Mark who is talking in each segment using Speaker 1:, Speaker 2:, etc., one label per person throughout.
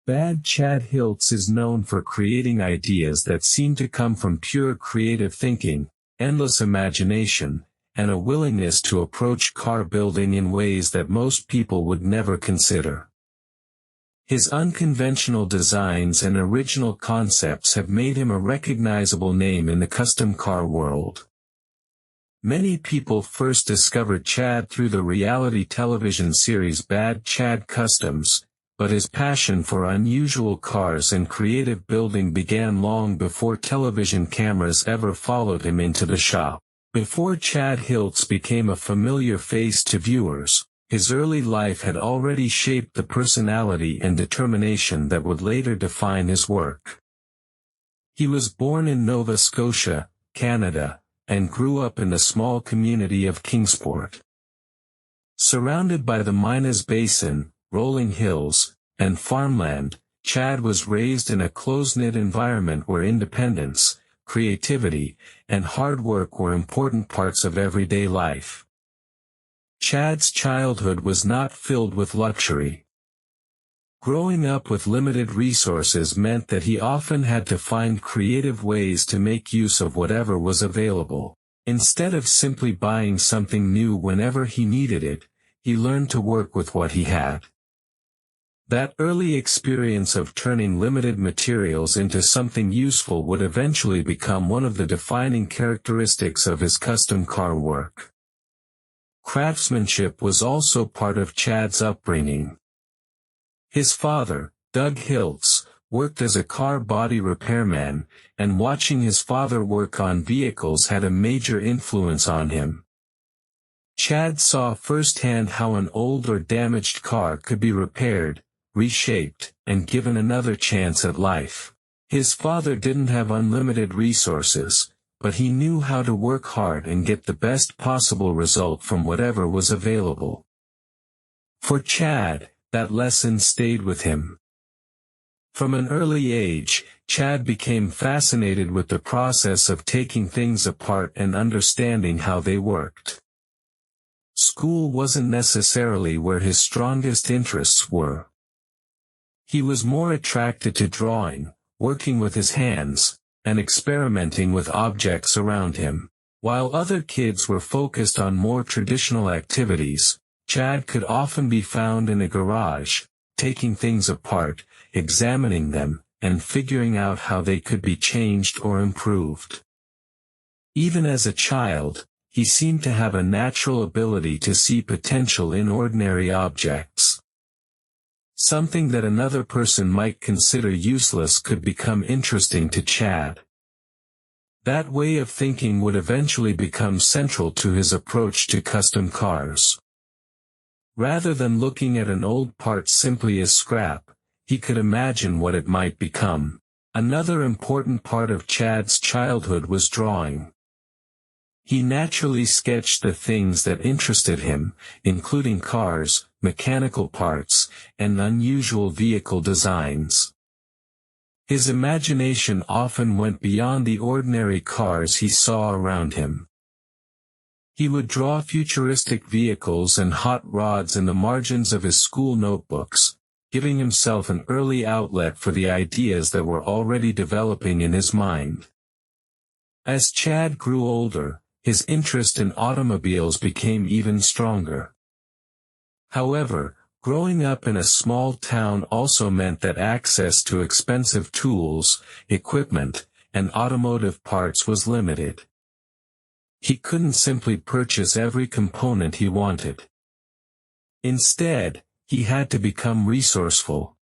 Speaker 1: Bad Chad Hiltz is known for creating ideas that seem to come from pure creative thinking, endless imagination, and a willingness to approach car building in ways that most people would never consider. His unconventional designs and original concepts have made him a recognizable name in the custom car world. Many people first discovered Chad through the reality television series Bad Chad Customs, but his passion for unusual cars and creative building began long before television cameras ever followed him into the shop. Before Chad Hiltz became a familiar face to viewers, his early life had already shaped the personality and determination that would later define his work. He was born in Nova Scotia, Canada, and grew up in the small community of Kingsport. Surrounded by the Minas Basin, rolling hills, and farmland, Chad was raised in a close-knit environment where independence, creativity, and hard work were important parts of everyday life. Chad's childhood was not filled with luxury. Growing up with limited resources meant that he often had to find creative ways to make use of whatever was available. Instead of simply buying something new whenever he needed it, he learned to work with what he had. That early experience of turning limited materials into something useful would eventually become one of the defining characteristics of his custom car work. Craftsmanship was also part of Chad's upbringing. His father, Doug Hiltz, worked as a car body repairman, and watching his father work on vehicles had a major influence on him. Chad saw firsthand how an old or damaged car could be repaired, reshaped, and given another chance at life. His father didn't have unlimited resources, but he knew how to work hard and get the best possible result from whatever was available. For Chad, that lesson stayed with him. From an early age, Chad became fascinated with the process of taking things apart and understanding how they worked. School wasn't necessarily where his strongest interests were. He was more attracted to drawing, working with his hands, and experimenting with objects around him. While other kids were focused on more traditional activities, Chad could often be found in a garage, taking things apart, examining them, and figuring out how they could be changed or improved. Even as a child, he seemed to have a natural ability to see potential in ordinary objects. Something that another person might consider useless could become interesting to Chad. That way of thinking would eventually become central to his approach to custom cars. Rather than looking at an old part simply as scrap, he could imagine what it might become. Another important part of Chad's childhood was drawing. He naturally sketched the things that interested him, including cars, mechanical parts, and unusual vehicle designs. His imagination often went beyond the ordinary cars he saw around him. He would draw futuristic vehicles and hot rods in the margins of his school notebooks, giving himself an early outlet for the ideas that were already developing in his mind. As Chad grew older, his interest in automobiles became even stronger. However, growing up in a small town also meant that access to expensive tools, equipment, and automotive parts was limited. He couldn't simply purchase every component he wanted. Instead, he had to become resourceful.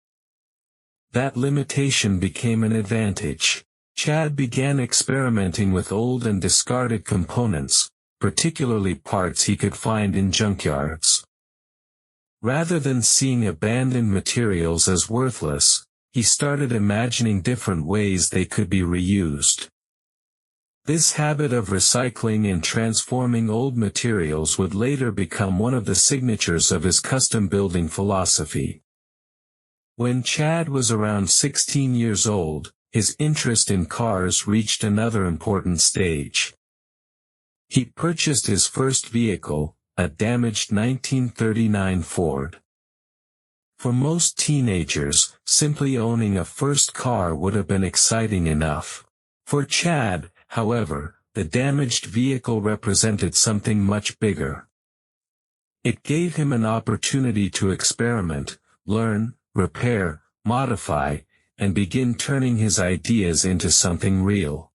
Speaker 1: That limitation became an advantage. Chad began experimenting with old and discarded components, particularly parts he could find in junkyards. Rather than seeing abandoned materials as worthless, he started imagining different ways they could be reused. This habit of recycling and transforming old materials would later become one of the signatures of his custom building philosophy. When Chad was around 16 years old, his interest in cars reached another important stage. He purchased his first vehicle, a damaged 1939 Ford. For most teenagers, simply owning a first car would have been exciting enough. For Chad, however, the damaged vehicle represented something much bigger. It gave him an opportunity to experiment, learn, repair, modify, and begin turning his ideas into something real.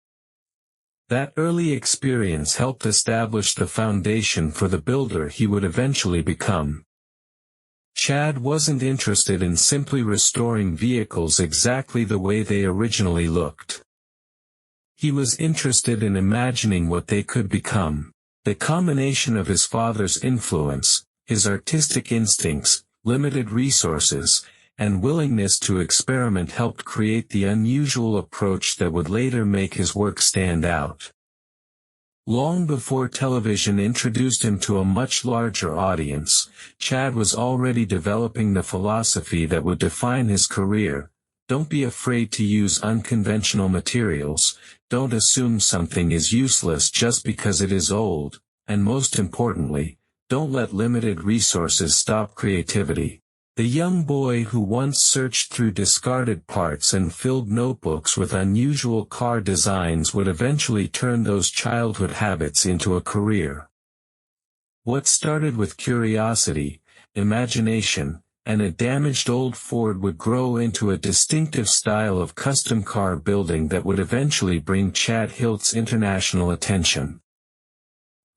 Speaker 1: That early experience helped establish the foundation for the builder he would eventually become. Chad wasn't interested in simply restoring vehicles exactly the way they originally looked. He was interested in imagining what they could become. The combination of his father's influence, his artistic instincts, limited resources, and willingness to experiment helped create the unusual approach that would later make his work stand out. Long before television introduced him to a much larger audience, Chad was already developing the philosophy that would define his career. Don't be afraid to use unconventional materials, don't assume something is useless just because it is old, and most importantly, don't let limited resources stop creativity. The young boy who once searched through discarded parts and filled notebooks with unusual car designs would eventually turn those childhood habits into a career. What started with curiosity, imagination, and a damaged old Ford would grow into a distinctive style of custom car building that would eventually bring Chad Hiltz international attention.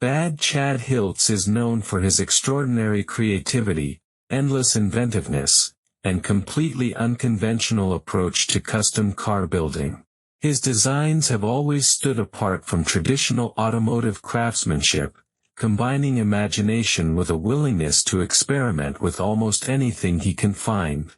Speaker 1: Bad Chad Hiltz is known for his extraordinary creativity, endless inventiveness, and completely unconventional approach to custom car building. His designs have always stood apart from traditional automotive craftsmanship, combining imagination with a willingness to experiment with almost anything he can find.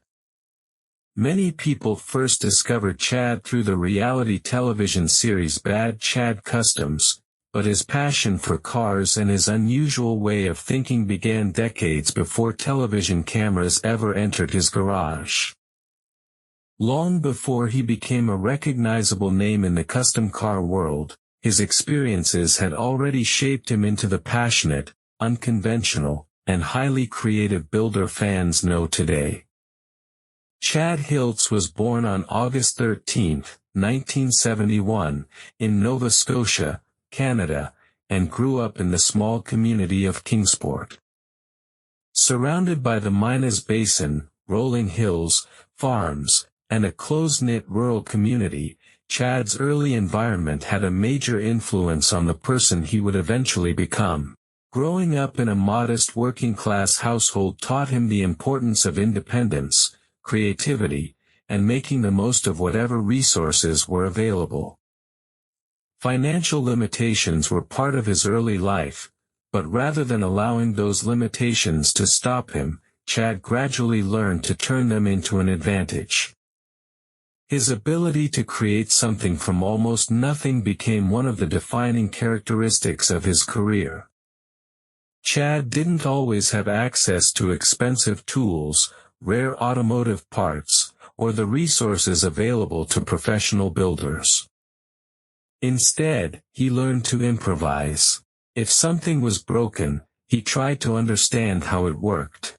Speaker 1: Many people first discovered Chad through the reality television series Bad Chad Customs, but his passion for cars and his unusual way of thinking began decades before television cameras ever entered his garage. Long before he became a recognizable name in the custom car world, his experiences had already shaped him into the passionate, unconventional, and highly creative builder fans know today. Chad Hiltz was born on August 13, 1971, in Nova Scotia, Canada, and grew up in the small community of Kingsport. Surrounded by the Minas Basin, rolling hills, farms, and a close-knit rural community, Chad's early environment had a major influence on the person he would eventually become. Growing up in a modest working-class household taught him the importance of independence, creativity, and making the most of whatever resources were available. Financial limitations were part of his early life, but rather than allowing those limitations to stop him, Chad gradually learned to turn them into an advantage. His ability to create something from almost nothing became one of the defining characteristics of his career. Chad didn't always have access to expensive tools, rare automotive parts, or the resources available to professional builders. Instead, he learned to improvise. If something was broken, he tried to understand how it worked.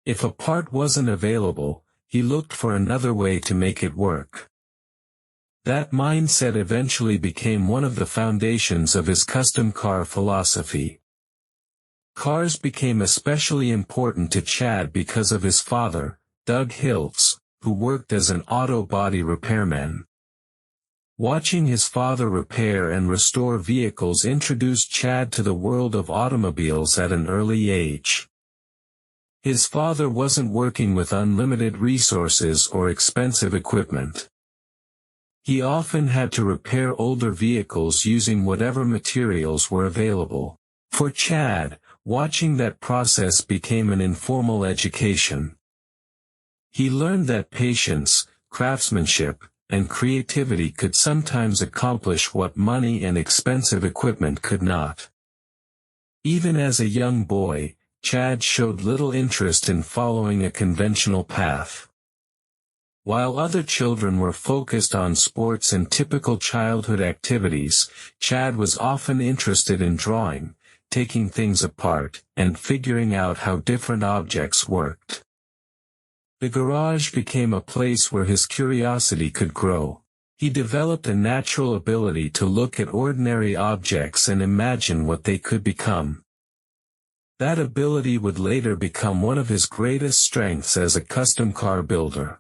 Speaker 1: If a part wasn't available, he looked for another way to make it work. That mindset eventually became one of the foundations of his custom car philosophy. Cars became especially important to Chad because of his father, Doug Hiltz, who worked as an auto body repairman. Watching his father repair and restore vehicles introduced Chad to the world of automobiles at an early age. His father wasn't working with unlimited resources or expensive equipment. He often had to repair older vehicles using whatever materials were available. For Chad, watching that process became an informal education. He learned that patience, craftsmanship, and creativity could sometimes accomplish what money and expensive equipment could not. Even as a young boy, Chad showed little interest in following a conventional path. While other children were focused on sports and typical childhood activities, Chad was often interested in drawing, taking things apart, and figuring out how different objects worked. The garage became a place where his curiosity could grow. He developed a natural ability to look at ordinary objects and imagine what they could become. That ability would later become one of his greatest strengths as a custom car builder.